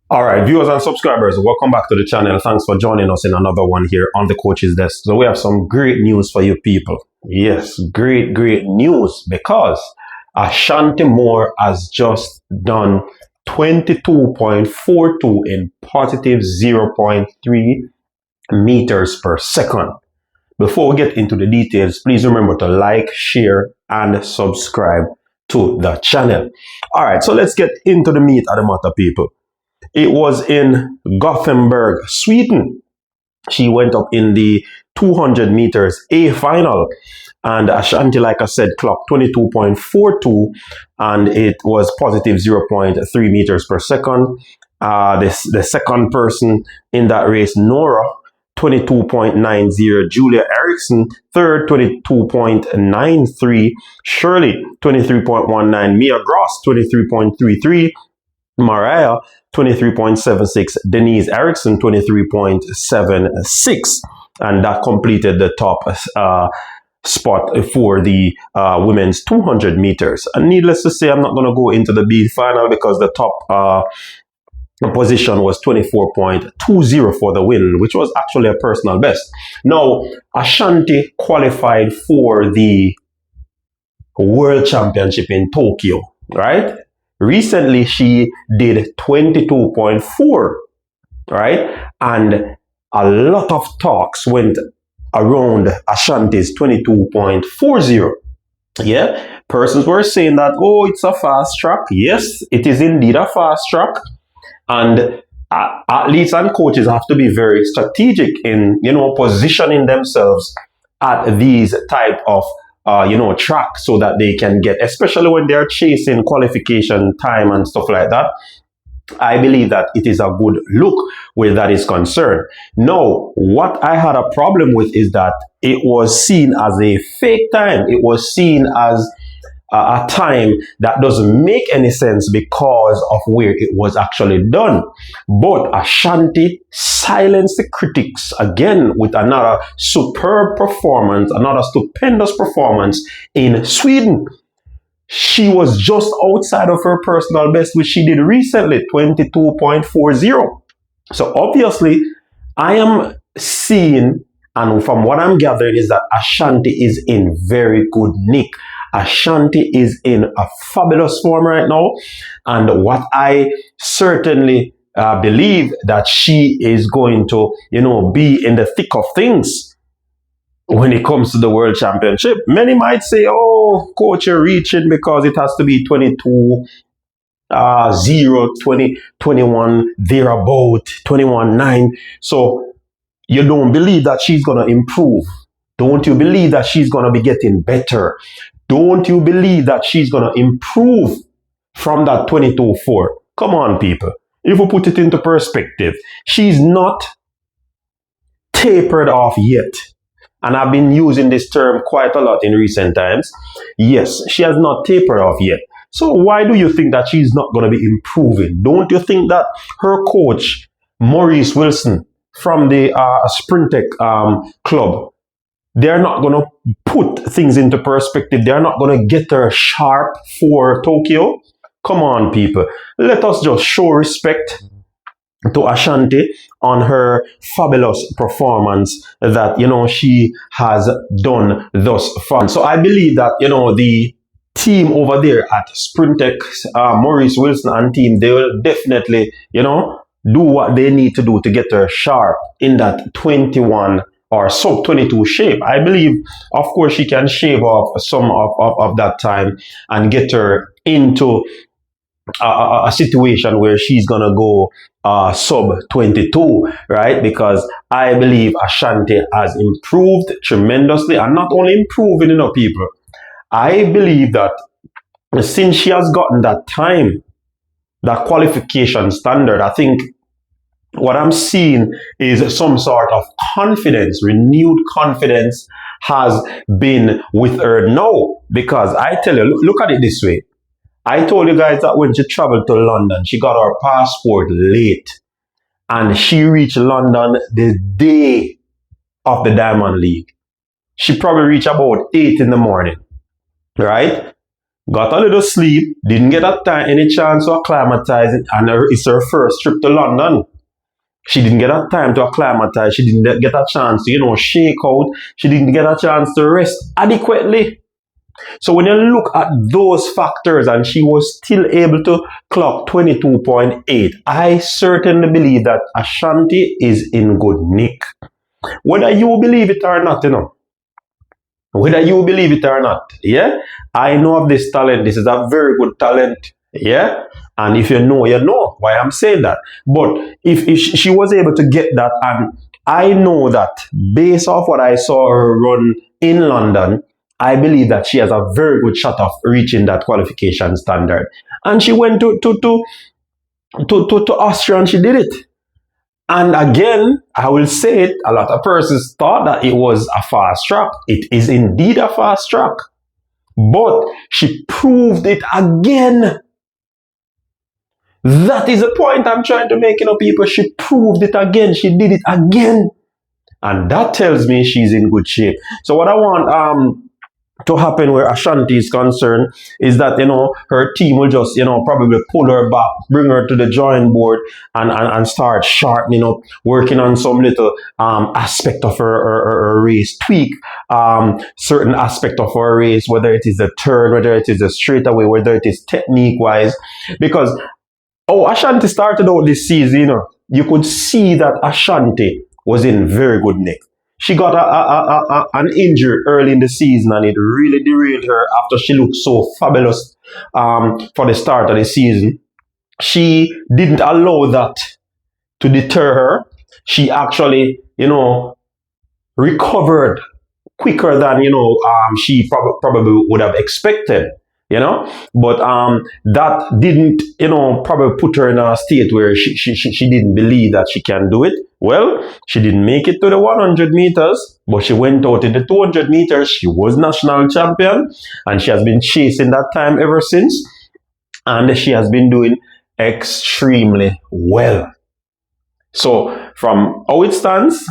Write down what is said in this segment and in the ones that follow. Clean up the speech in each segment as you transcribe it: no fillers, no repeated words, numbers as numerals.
All right, viewers and subscribers, welcome back to the channel. Thanks for joining us in another one here on the Coach's Desk. So we have some great news for you people. Yes, great news, because Ashanti Moore has just done 22.42 in positive zero point 0.3 meters per second. Before we get into the details, please remember to like, share, and subscribe to the channel. All right, so let's get into the meat of the matter, people. It was in Gothenburg, Sweden. She went up in the 200 meters A final. And Ashanti, like I said, clocked 22.42, and it was positive 0.3 meters per second. The second person in that race, Nora, 22.90. Julia Erickson, third, 22.93. Shirley, 23.19. Mia Gross, 23.33. Mariah, 23.76. Denise Erickson, 23.76. And that completed the top spot for the women's 200 meters. And needless to say, I'm not going to go into the B final because the top position was 24.20 for the win, which was actually a personal best. Now, Ashanti qualified for the World Championship in Tokyo, right? Recently, she did 22.4, right? And a lot of talks went around Ashanti's 22.40. Yeah, persons were saying that, oh, it's a fast track. Yes, it is indeed a fast track. And athletes and coaches have to be very strategic in, positioning themselves at these type of track, so that they can get, especially when they're chasing qualification time and stuff like that. I believe that it is a good look where that is concerned. Now, what I had a problem with is that it was seen as a fake time. It was seen as a time that doesn't make any sense because of where it was actually done. But Ashanti silenced the critics again with another superb performance, another stupendous performance in Sweden. She was just outside of her personal best, which she did recently, 22.40. So obviously, I am seeing, and from what I'm gathering, is that Ashanti is in very good nick. Ashanti is in a fabulous form right now. And what I certainly believe that she is going to, be in the thick of things when it comes to the World Championship. Many might say, oh, coach, you're reaching because it has to be 22, 0, 20, 21, thereabout, 21, 9. So you don't believe that she's going to improve. Don't you believe that she's going to be getting better? Don't you believe that she's going to improve from that 22.4? Come on, people. If we put it into perspective, she's not tapered off yet. And I've been using this term quite a lot in recent times. Yes, she has not tapered off yet. So why do you think that she's not going to be improving? Don't you think that her coach, Maurice Wilson, from the Sprintec club, they're not going to put things into perspective? They're not going to get her sharp for Tokyo? Come on, people. Let us just show respect to Ashanti on her fabulous performance that, she has done thus far. So I believe that, the team over there at Sprintec, Maurice Wilson and team, they will definitely, do what they need to do to get her sharp in that 21 or sub 22 shape. I believe, of course, she can shave off some of that time and get her into a situation where she's gonna go sub 22, right? Because I believe Ashanti has improved tremendously, and not only improving, people. I believe that since she has gotten that time, that qualification standard, I think what I'm seeing is some sort of confidence, renewed confidence has been with her now. Because I tell you, look at it this way. I told you guys that when she traveled to London, she got her passport late. And she reached London the day of the Diamond League. She probably reached about 8 in the morning, right? got a little sleep, didn't get any chance to acclimatize, and it's her first trip to London. She didn't get a time to acclimatize. She didn't get a chance to, shake out. She didn't get a chance to rest adequately. So when you look at those factors and she was still able to clock 22.8, I certainly believe that Ashanti is in good nick. Whether you believe it or not, whether you believe it or not, yeah, I know of this talent. This is a very good talent, yeah. And if you know, you know why I'm saying that. But if she was able to get that, and I know that based off what I saw her run in London, I believe that she has a very good shot of reaching that qualification standard. And she went to Austria and she did it. And again, I will say it, a lot of persons thought that it was a fast track. It is indeed a fast track. But she proved it again. That is the point I'm trying to make, people. She proved it again. She did it again. And that tells me she's in good shape. So what I want to happen where Ashanti is concerned is that, her team will just, probably pull her back, bring her to the drawing board and start sharpening up, working on some little aspect of her race, tweak certain aspect of her race, whether it is a turn, whether it is a straightaway, whether it is technique-wise. Because, Ashanti started out this season, you could see that Ashanti was in very good nick. She got an injury early in the season and it really derailed her after she looked so fabulous for the start of the season. She didn't allow that to deter her. She actually, recovered quicker than, she probably would have expected. But that didn't, probably put her in a state where she didn't believe that she can do it. Well, she didn't make it to the 100 meters, but she went out in the 200 meters. She was national champion, and she has been chasing that time ever since. And she has been doing extremely well. So, from how it stands,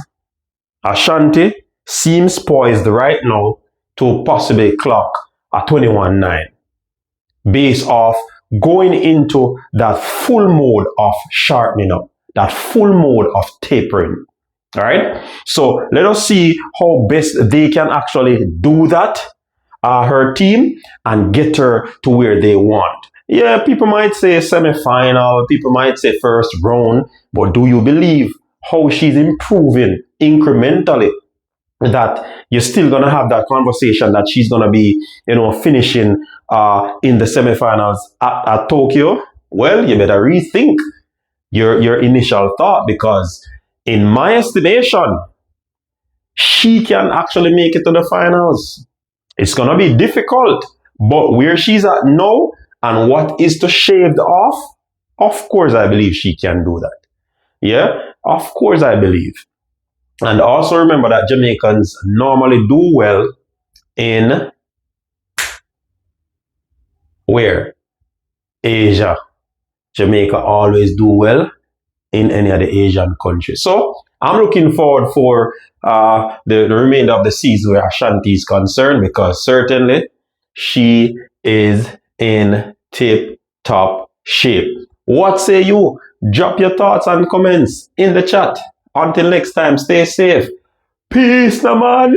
Ashanti seems poised right now to possibly clock a 21.9. Based off going into that full mode of sharpening up, that full mode of tapering. All right. So let us see how best they can actually do that, her team, and get her to where they want. Yeah, people might say semi-final, people might say first round, but do you believe how she's improving incrementally? That you're still going to have that conversation that she's going to be, finishing in the semifinals at Tokyo? Well, you better rethink your initial thought, because in my estimation, she can actually make it to the finals. It's going to be difficult, but where she's at now and what is to shave off, of course I believe she can do that. Yeah, of course I believe. And also remember that Jamaicans normally do well in where? Asia. Jamaica always do well in any of the Asian countries. So I'm looking forward for the remainder of the season where Ashanti is concerned, because certainly she is in tip-top shape. What say you? Drop your thoughts and comments in the chat. Until next time, stay safe. Peace, man.